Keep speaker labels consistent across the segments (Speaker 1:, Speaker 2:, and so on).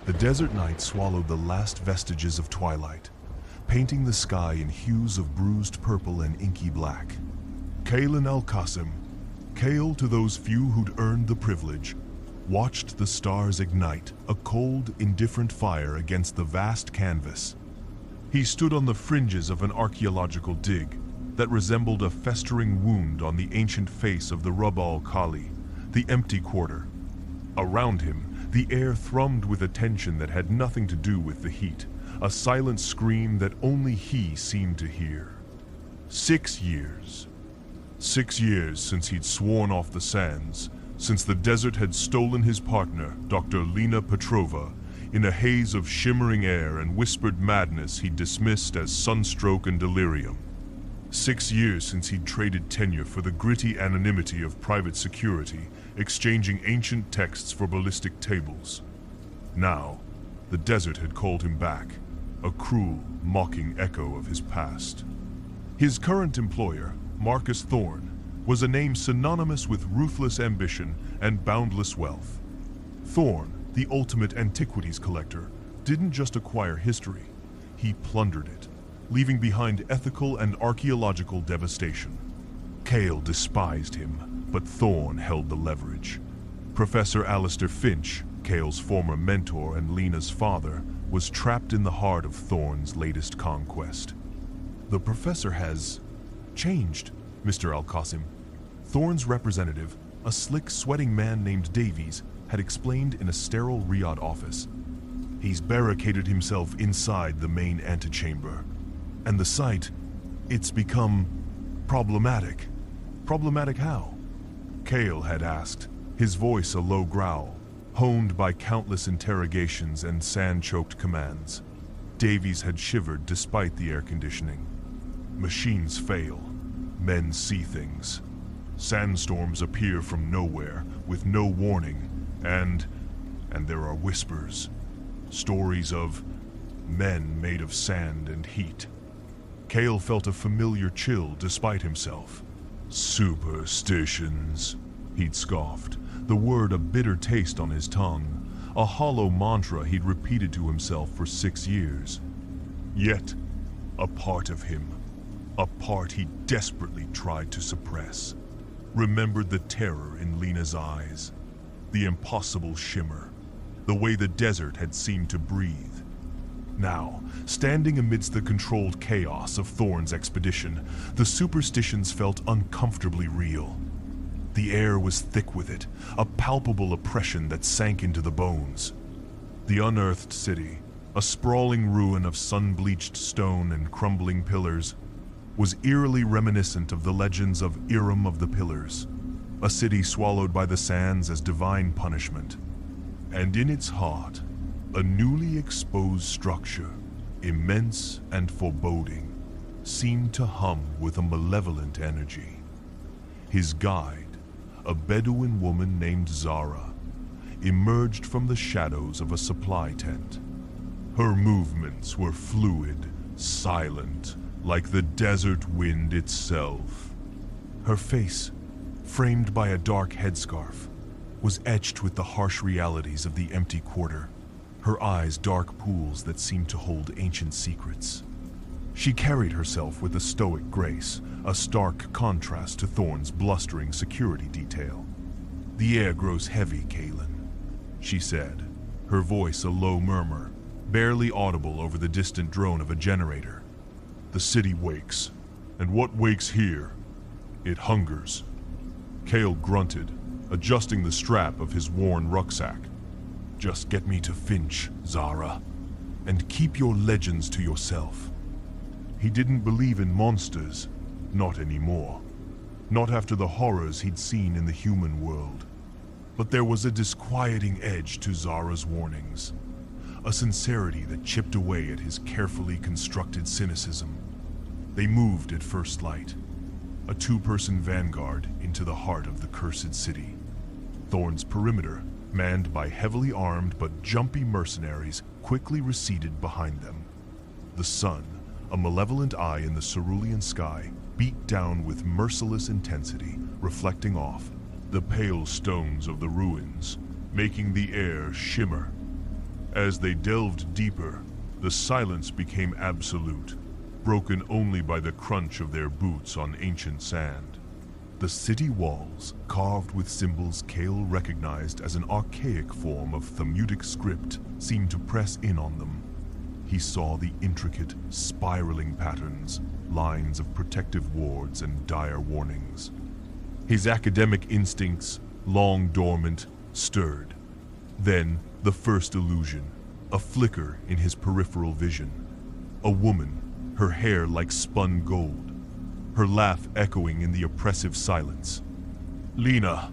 Speaker 1: The desert night swallowed the last vestiges of twilight, painting the sky in hues of bruised purple and inky black. Kaelen al-Qasim, Kael to those few who'd earned the privilege, watched the stars ignite, a cold, indifferent fire against the vast canvas. He stood on the fringes of an archaeological dig that resembled a festering wound on the ancient face of the Rub al-Khali, the empty quarter. Around him, the air thrummed with a tension that had nothing to do with the heat, a silent scream that only he seemed to hear. 6 years. 6 years since he'd sworn off the sands, since the desert had stolen his partner, Dr. Lena Petrova, in a haze of shimmering air and whispered madness he'd dismissed as sunstroke and delirium. 6 years since he'd traded tenure for the gritty anonymity of private security, exchanging ancient texts for ballistic tables. Now, the desert had called him back, a cruel, mocking echo of his past. His current employer, Marcus Thorne, was a name synonymous with ruthless ambition and boundless wealth. Thorne, the ultimate antiquities collector, didn't just acquire history, he plundered it, leaving behind ethical and archaeological devastation. Kael despised him, but Thorne held the leverage. Professor Alistair Finch, Kael's former mentor and Lena's father, was trapped in the heart of Thorne's latest conquest. The professor has changed, Mr. al-Qasim. Thorne's representative, a slick, sweating man named Davies, had explained in a sterile Riyadh office. He's barricaded himself inside the main antechamber. And the site, it's become problematic. Problematic how? Kael had asked, his voice a low growl, honed by countless interrogations and sand-choked commands. Davies had shivered despite the air conditioning. Machines fail. Men see things. Sandstorms appear from nowhere, with no warning, and there are whispers. Stories of men made of sand and heat. Kael felt a familiar chill despite himself. Superstitions, he'd scoffed, the word a bitter taste on his tongue, a hollow mantra he'd repeated to himself for 6 years. Yet, a part of him, a part he desperately tried to suppress, remembered the terror in Lena's eyes, the impossible shimmer, the way the desert had seemed to breathe. Now, standing amidst the controlled chaos of Thorne's expedition, the superstitions felt uncomfortably real. The air was thick with it, a palpable oppression that sank into the bones. The unearthed city, a sprawling ruin of sun-bleached stone and crumbling pillars, was eerily reminiscent of the legends of Iram of the Pillars, a city swallowed by the sands as divine punishment. And in its heart, a newly exposed structure, immense and foreboding, seemed to hum with a malevolent energy. His guide, a Bedouin woman named Zahra, emerged from the shadows of a supply tent. Her movements were fluid, silent, like the desert wind itself. Her face, framed by a dark headscarf, was etched with the harsh realities of the empty quarter, her eyes dark pools that seemed to hold ancient secrets. She carried herself with a stoic grace, a stark contrast to Thorne's blustering security detail. "The air grows heavy, Kaelen," she said, her voice a low murmur, barely audible over the distant drone of a generator. "The city wakes, and what wakes here? It hungers." Kael grunted, adjusting the strap of his worn rucksack. "Just get me to Finch, Zahra, and keep your legends to yourself." He didn't believe in monsters, not anymore. Not after the horrors he'd seen in the human world. But there was a disquieting edge to Zahra's warnings, a sincerity that chipped away at his carefully constructed cynicism. They moved at first light, a two-person vanguard into the heart of the cursed city. Thorne's perimeter, manned by heavily armed but jumpy mercenaries, quickly receded behind them. The sun, a malevolent eye in the cerulean sky, beat down with merciless intensity, reflecting off the pale stones of the ruins, making the air shimmer. As they delved deeper, the silence became absolute, broken only by the crunch of their boots on ancient sand. The city walls, carved with symbols Kael recognized as an archaic form of Thamutic script, seemed to press in on them. He saw the intricate, spiraling patterns, lines of protective wards and dire warnings. His academic instincts, long dormant, stirred. Then, the first illusion, a flicker in his peripheral vision. A woman, her hair like spun gold, her laugh echoing in the oppressive silence. Lena.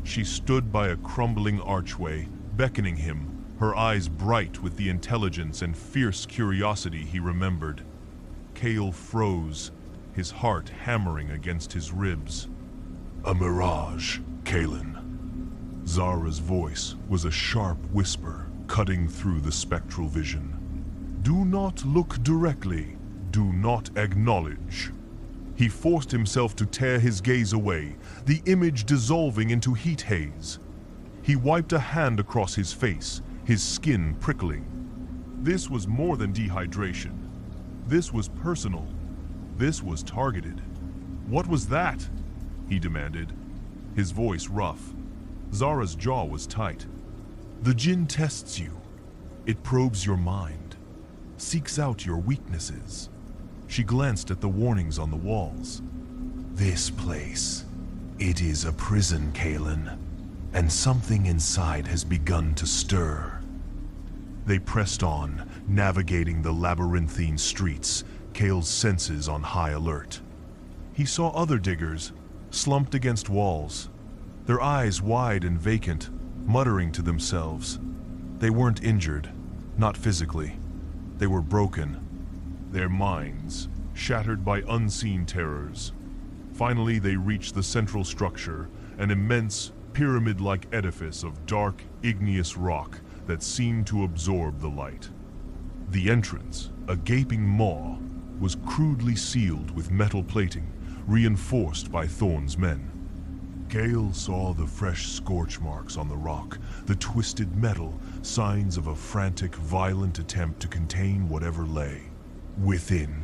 Speaker 1: She stood by a crumbling archway, beckoning him, her eyes bright with the intelligence and fierce curiosity he remembered. Kael froze, his heart hammering against his ribs. A mirage, Kaelen. Zahra's voice was a sharp whisper, cutting through the spectral vision. Do not look directly. Do not acknowledge. He forced himself to tear his gaze away, the image dissolving into heat haze. He wiped a hand across his face, his skin prickling. This was more than dehydration. This was personal. This was targeted. What was that? He demanded, his voice rough. Zahra's jaw was tight. The Djinn tests you. It probes your mind, seeks out your weaknesses. She glanced at the warnings on the walls. This place, it is a prison, Kaelen, and something inside has begun to stir. They pressed on, navigating the labyrinthine streets, Kael's senses on high alert. He saw other diggers, slumped against walls, their eyes wide and vacant, muttering to themselves. They weren't injured, not physically. They were broken, their minds shattered by unseen terrors. Finally, they reached the central structure, an immense, pyramid-like edifice of dark, igneous rock that seemed to absorb the light. The entrance, a gaping maw, was crudely sealed with metal plating, reinforced by Thorn's men. Kael saw the fresh scorch marks on the rock, the twisted metal, signs of a frantic, violent attempt to contain whatever lay. Within,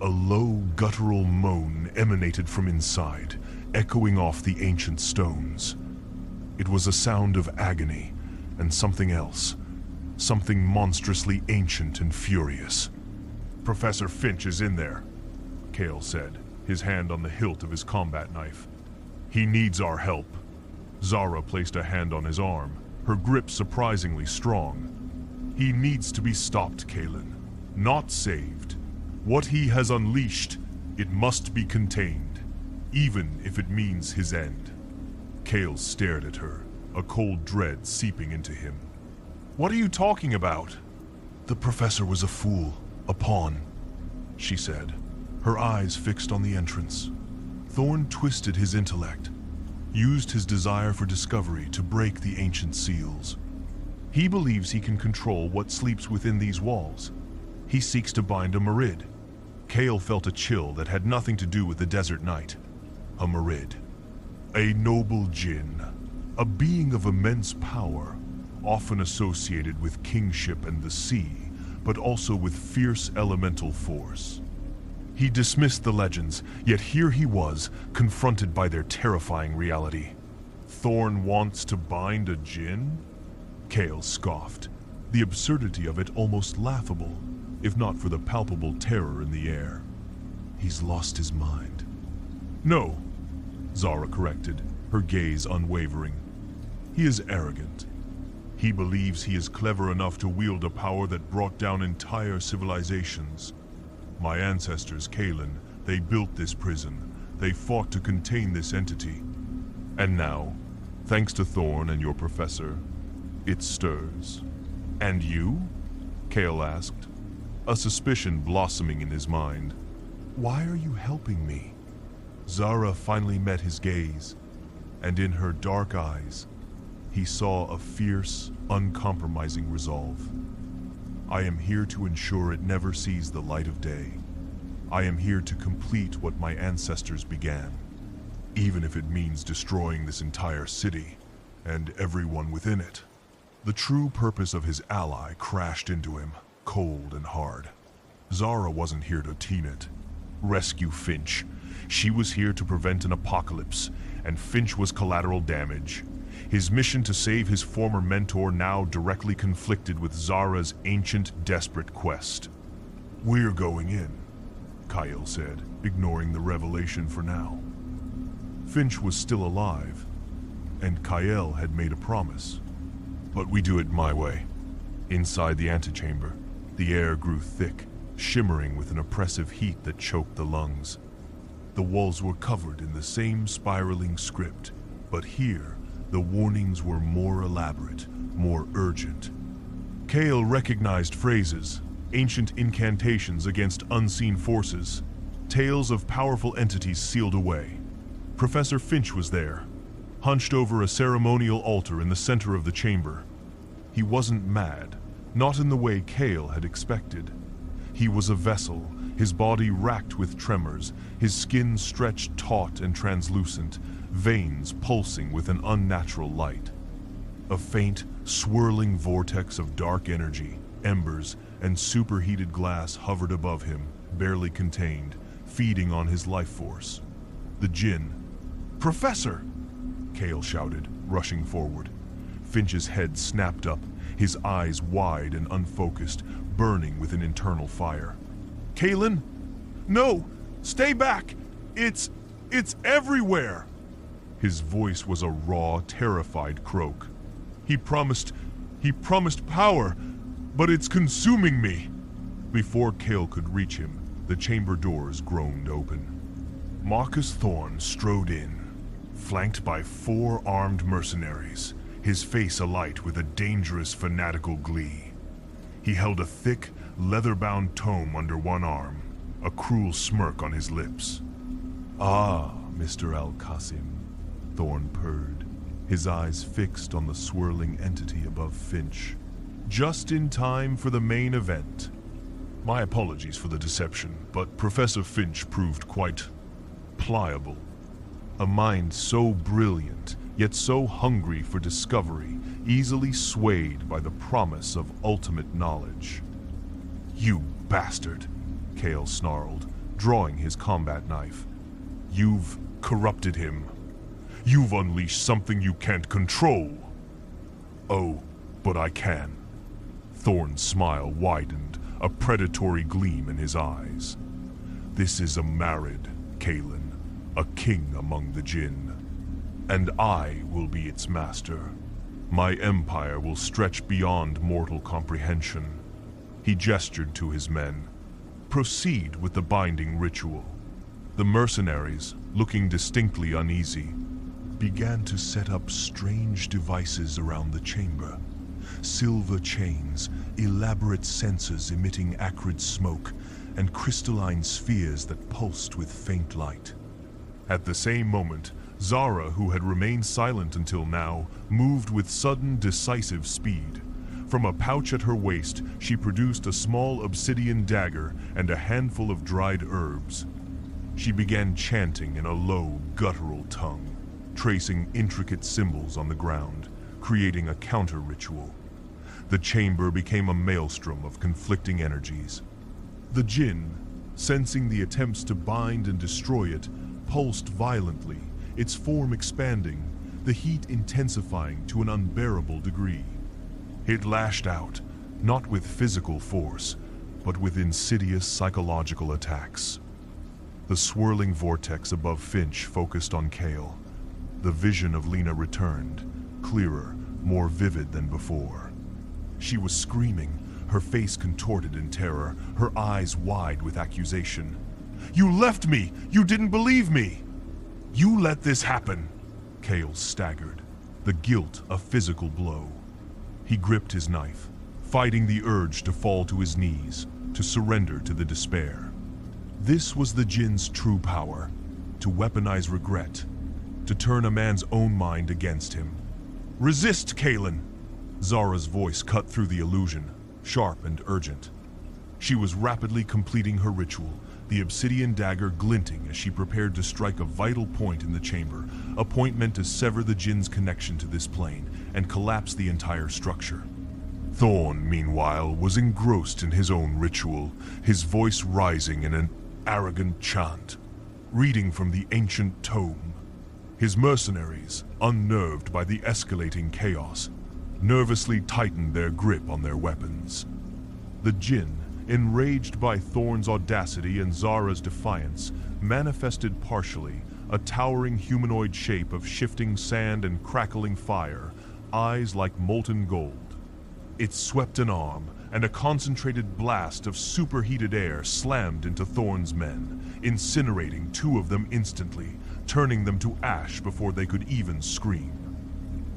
Speaker 1: a low, guttural moan emanated from inside, echoing off the ancient stones. It was a sound of agony, and something else, something monstrously ancient and furious. Professor Finch is in there, Kael said, his hand on the hilt of his combat knife. He needs our help. Zahra placed a hand on his arm, her grip surprisingly strong. He needs to be stopped, Kaelen, not saved. What he has unleashed, it must be contained, even if it means his end. Kael stared at her, a cold dread seeping into him. What are you talking about? The professor was a fool, a pawn, she said, her eyes fixed on the entrance. Thorn twisted his intellect, used his desire for discovery to break the ancient seals. He believes he can control what sleeps within these walls. He seeks to bind a Mirid. Kael felt a chill that had nothing to do with the desert night. A Mirid. A noble Djinn. A being of immense power, often associated with kingship and the sea, but also with fierce elemental force. He dismissed the legends, yet here he was, confronted by their terrifying reality. Thorn wants to bind a Djinn? Kael scoffed, the absurdity of it almost laughable, if not for the palpable terror in the air. He's lost his mind. No, Zahra corrected, her gaze unwavering. He is arrogant. He believes he is clever enough to wield a power that brought down entire civilizations. My ancestors, Kaelen, they built this prison. They fought to contain this entity. And now, thanks to Thorn and your professor, it stirs. And you? Kael asked, a suspicion blossoming in his mind. Why are you helping me? Zahra finally met his gaze, and in her dark eyes, he saw a fierce, uncompromising resolve. I am here to ensure it never sees the light of day. I am here to complete what my ancestors began, even if it means destroying this entire city and everyone within it. The true purpose of his ally crashed into him, cold and hard. Zahra wasn't here to teen it. Rescue Finch. She was here to prevent an apocalypse, and Finch was collateral damage. His mission to save his former mentor now directly conflicted with Zahra's ancient, desperate quest. "We're going in," Kael said, ignoring the revelation for now. Finch was still alive, and Kael had made a promise. "But we do it my way." Inside the antechamber, the air grew thick, shimmering with an oppressive heat that choked the lungs. The walls were covered in the same spiraling script, but here, the warnings were more elaborate, more urgent. Kael recognized phrases, ancient incantations against unseen forces, tales of powerful entities sealed away. Professor Finch was there, hunched over a ceremonial altar in the center of the chamber. He wasn't mad, not in the way Kael had expected. He was a vessel, his body racked with tremors, his skin stretched taut and translucent, veins pulsing with an unnatural light. A faint, swirling vortex of dark energy, embers, and superheated glass hovered above him, barely contained, feeding on his life force. The Djinn. "Professor!" Kael shouted, rushing forward. Finch's head snapped up, his eyes wide and unfocused, burning with an internal fire. "Kaelen? No! Stay back! It's everywhere!" His voice was a raw, terrified croak. He promised power, but it's consuming me." Before Kael could reach him, the chamber doors groaned open. Marcus Thorne strode in, flanked by 4 armed mercenaries, his face alight with a dangerous, fanatical glee. He held a thick, leather-bound tome under one arm, a cruel smirk on his lips. "Ah, Mr. al-Qasim," Thorne purred, his eyes fixed on the swirling entity above Finch. "Just in time for the main event. My apologies for the deception, but Professor Finch proved quite pliable. A mind so brilliant, yet so hungry for discovery, easily swayed by the promise of ultimate knowledge." "You bastard," Kael snarled, drawing his combat knife. "You've corrupted him. You've unleashed something you can't control." "Oh, but I can." Thorne's smile widened, a predatory gleam in his eyes. "This is a Marid, Kaelen, a king among the Djinn, and I will be its master. My empire will stretch beyond mortal comprehension." He gestured to his men. "Proceed with the binding ritual." The mercenaries, looking distinctly uneasy, began to set up strange devices around the chamber. Silver chains, elaborate sensors emitting acrid smoke, and crystalline spheres that pulsed with faint light. At the same moment, Zahra, who had remained silent until now, moved with sudden, decisive speed. From a pouch at her waist, she produced a small obsidian dagger and a handful of dried herbs. She began chanting in a low, guttural tongue, tracing intricate symbols on the ground, creating a counter-ritual. The chamber became a maelstrom of conflicting energies. The Djinn, sensing the attempts to bind and destroy it, pulsed violently, its form expanding, the heat intensifying to an unbearable degree. It lashed out, not with physical force, but with insidious psychological attacks. The swirling vortex above Finch focused on Kael. The vision of Lena returned, clearer, more vivid than before. She was screaming, her face contorted in terror, her eyes wide with accusation. "You left me! You didn't believe me! You let this happen!" Kael staggered, the guilt a physical blow. He gripped his knife, fighting the urge to fall to his knees, to surrender to the despair. This was the Djinn's true power, to weaponize regret, to turn a man's own mind against him. "Resist, Kaelen!" Zahra's voice cut through the illusion, sharp and urgent. She was rapidly completing her ritual, the obsidian dagger glinting as she prepared to strike a vital point in the chamber, a point meant to sever the Djinn's connection to this plane, and collapse the entire structure. Thorn, meanwhile, was engrossed in his own ritual, his voice rising in an arrogant chant, reading from the ancient tome. His mercenaries, unnerved by the escalating chaos, nervously tightened their grip on their weapons. The Djinn, enraged by Thorn's audacity and Zahra's defiance, manifested partially, a towering humanoid shape of shifting sand and crackling fire, eyes like molten gold. It swept an arm, and a concentrated blast of superheated air slammed into Thorn's men, incinerating two of them instantly, turning them to ash before they could even scream.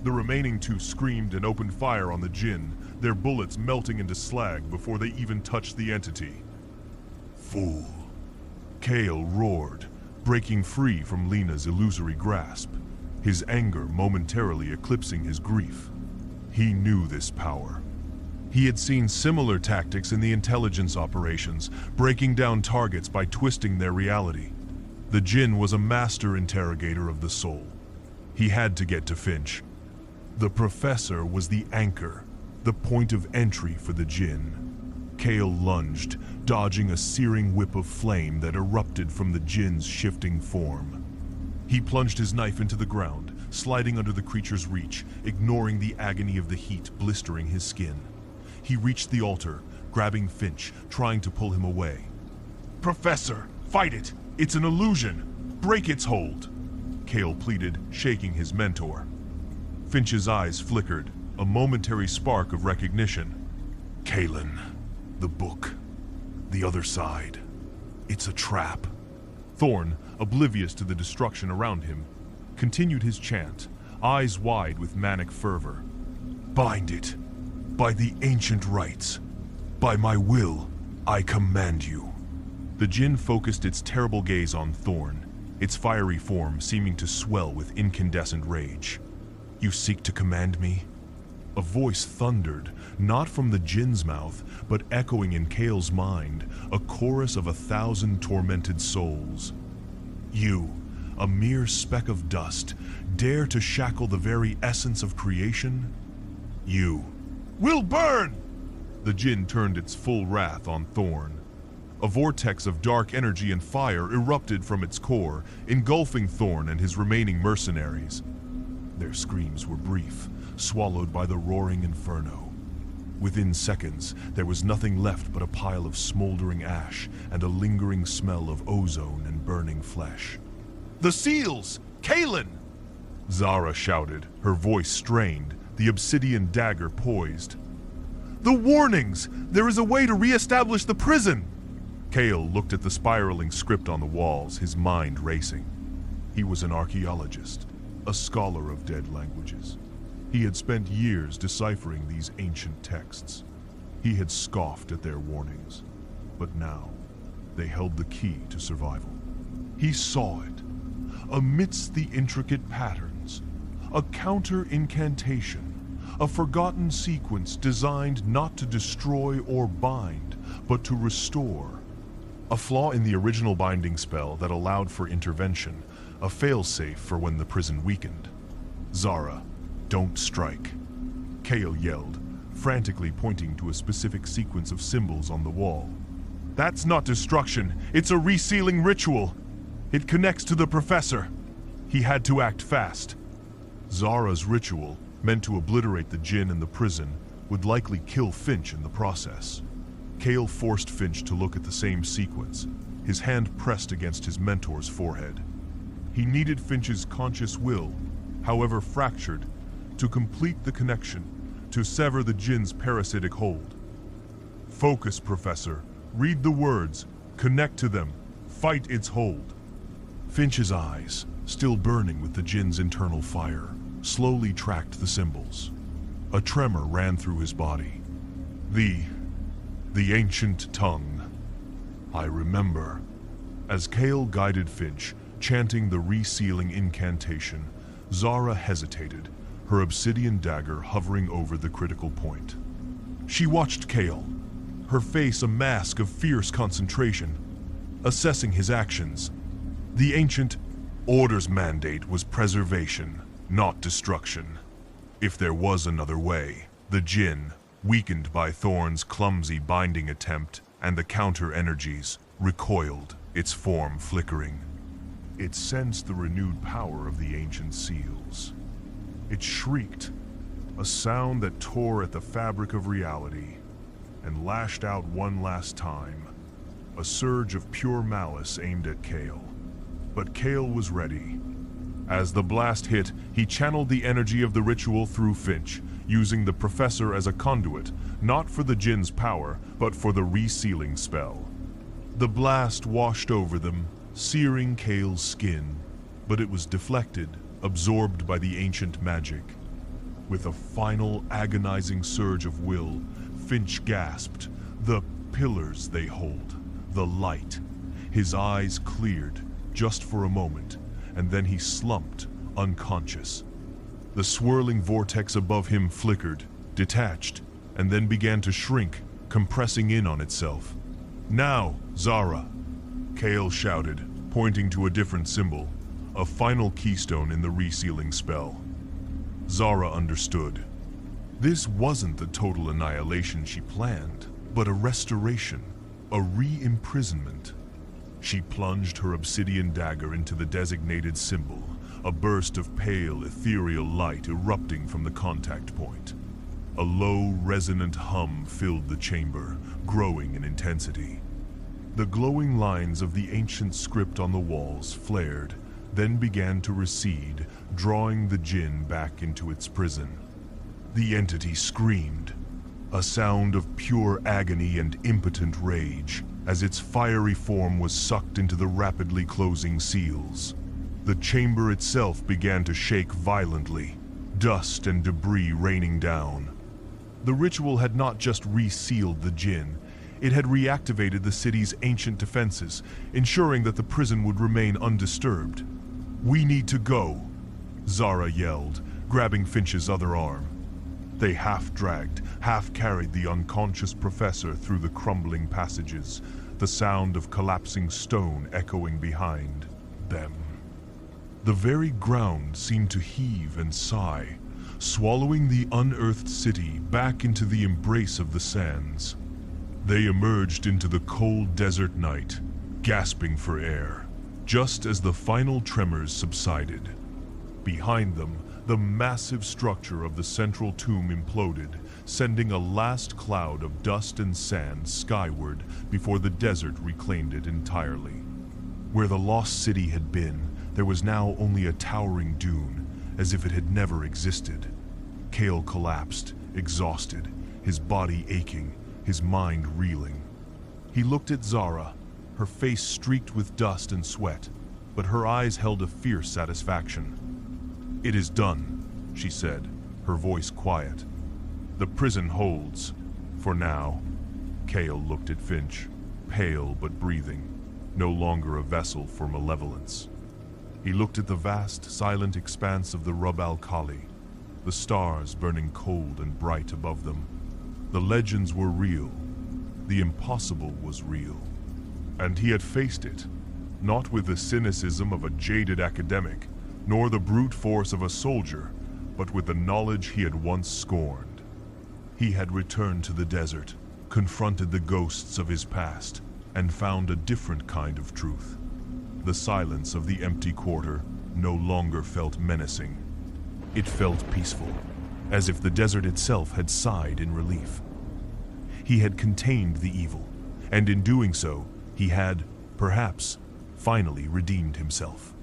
Speaker 1: The remaining two screamed and opened fire on the Djinn, their bullets melting into slag before they even touched the entity. Fool! Kael roared, breaking free from Lena's illusory grasp, his anger momentarily eclipsing his grief. He knew this power. He had seen similar tactics in the intelligence operations, breaking down targets by twisting their reality. The Djinn was a master interrogator of the soul. He had to get to Finch. The Professor was the anchor, the point of entry for the Djinn. Kael lunged, dodging a searing whip of flame that erupted from the Djinn's shifting form. He plunged his knife into the ground, sliding under the creature's reach, ignoring the agony of the heat blistering his skin. He reached the altar, grabbing Finch, trying to pull him away. "Professor, fight it! It's an illusion! Break its hold!" Kael pleaded, shaking his mentor. Finch's eyes flickered, a momentary spark of recognition. "Kaelen, the book. The other side. It's a trap." Thorn, oblivious to the destruction around him, continued his chant, eyes wide with manic fervor. "Bind it. By the ancient rites. By my will, I command you." The Djinn focused its terrible gaze on Thorn, its fiery form seeming to swell with incandescent rage. "You seek to command me?" A voice thundered, not from the Djinn's mouth, but echoing in Kael's mind, a chorus of 1,000 tormented souls. "You, a mere speck of dust, dare to shackle the very essence of creation? You will burn!" The Djinn turned its full wrath on Thorn. A vortex of dark energy and fire erupted from its core, engulfing Thorn and his remaining mercenaries. Their screams were brief, swallowed by the roaring inferno. Within seconds, there was nothing left but a pile of smoldering ash and a lingering smell of ozone and burning flesh. "The seals! Kaelen!" Zahra shouted, her voice strained, the obsidian dagger poised. "The warnings! There is a way to re-establish the prison!" Kael looked at the spiraling script on the walls, his mind racing. He was an archaeologist, a scholar of dead languages. He had spent years deciphering these ancient texts. He had scoffed at their warnings, but now they held the key to survival. He saw it. Amidst the intricate patterns, a counter-incantation, a forgotten sequence designed not to destroy or bind, but to restore. A flaw in the original binding spell that allowed for intervention, a failsafe for when the prison weakened. "Zahra, don't strike," Kael yelled, frantically pointing to a specific sequence of symbols on the wall. "That's not destruction, it's a resealing ritual. It connects to the Professor." He had to act fast. Zahra's ritual, meant to obliterate the Djinn in the prison, would likely kill Finch in the process. Kael forced Finch to look at the same sequence, his hand pressed against his mentor's forehead. He needed Finch's conscious will, however fractured, to complete the connection, to sever the Djinn's parasitic hold. "Focus, Professor. Read the words. Connect to them. Fight its hold." Finch's eyes, still burning with the Djinn's internal fire, slowly tracked the symbols. A tremor ran through his body. The ancient tongue. I remember. As Kael guided Finch, chanting the resealing incantation, Zahra hesitated, her obsidian dagger hovering over the critical point. She watched Kael, her face a mask of fierce concentration, assessing his actions. The ancient order's mandate was preservation, not destruction. If there was another way, the Djinn, weakened by Thorn's clumsy binding attempt and the counter-energies, recoiled, its form flickering. It sensed the renewed power of the ancient seals. It shrieked, a sound that tore at the fabric of reality, and lashed out one last time, a surge of pure malice aimed at Kael. But Kael was ready. As the blast hit, he channeled the energy of the ritual through Finch, using the professor as a conduit, not for the Djinn's power, but for the resealing spell. The blast washed over them, searing Kael's skin, but it was deflected, absorbed by the ancient magic. With a final agonizing surge of will, Finch gasped, "The pillars they hold, the light." His eyes cleared, just for a moment, and then he slumped, unconscious. The swirling vortex above him flickered, detached, and then began to shrink, compressing in on itself. "Now, Zahra!" Kael shouted, pointing to a different symbol, a final keystone in the resealing spell. Zahra understood. This wasn't the total annihilation she planned, but a restoration, a re-imprisonment. She plunged her obsidian dagger into the designated symbol, a burst of pale, ethereal light erupting from the contact point. A low, resonant hum filled the chamber, growing in intensity. The glowing lines of the ancient script on the walls flared, then began to recede, drawing the Djinn back into its prison. The entity screamed, a sound of pure agony and impotent rage, as its fiery form was sucked into the rapidly closing seals. The chamber itself began to shake violently, dust and debris raining down. The ritual had not just resealed the Djinn, it had reactivated the city's ancient defenses, ensuring that the prison would remain undisturbed. "We need to go," Zahra yelled, grabbing Finch's other arm. They half-dragged, half-carried the unconscious professor through the crumbling passages, the sound of collapsing stone echoing behind them. The very ground seemed to heave and sigh, swallowing the unearthed city back into the embrace of the sands. They emerged into the cold desert night, gasping for air, just as the final tremors subsided. Behind them, the massive structure of the central tomb imploded, sending a last cloud of dust and sand skyward before the desert reclaimed it entirely. Where the lost city had been, there was now only a towering dune, as if it had never existed. Kael collapsed, exhausted, his body aching, his mind reeling. He looked at Zahra, her face streaked with dust and sweat, but her eyes held a fierce satisfaction. "It is done," she said, her voice quiet. "The prison holds, for now." Kael looked at Finch, pale but breathing, no longer a vessel for malevolence. He looked at the vast, silent expanse of the Rub al-Khali, the stars burning cold and bright above them. The legends were real. The impossible was real. And he had faced it, not with the cynicism of a jaded academic, nor the brute force of a soldier, but with the knowledge he had once scorned. He had returned to the desert, confronted the ghosts of his past, and found a different kind of truth. The silence of the empty quarter no longer felt menacing. It felt peaceful, as if the desert itself had sighed in relief. He had contained the evil, and in doing so, he had, perhaps, finally redeemed himself.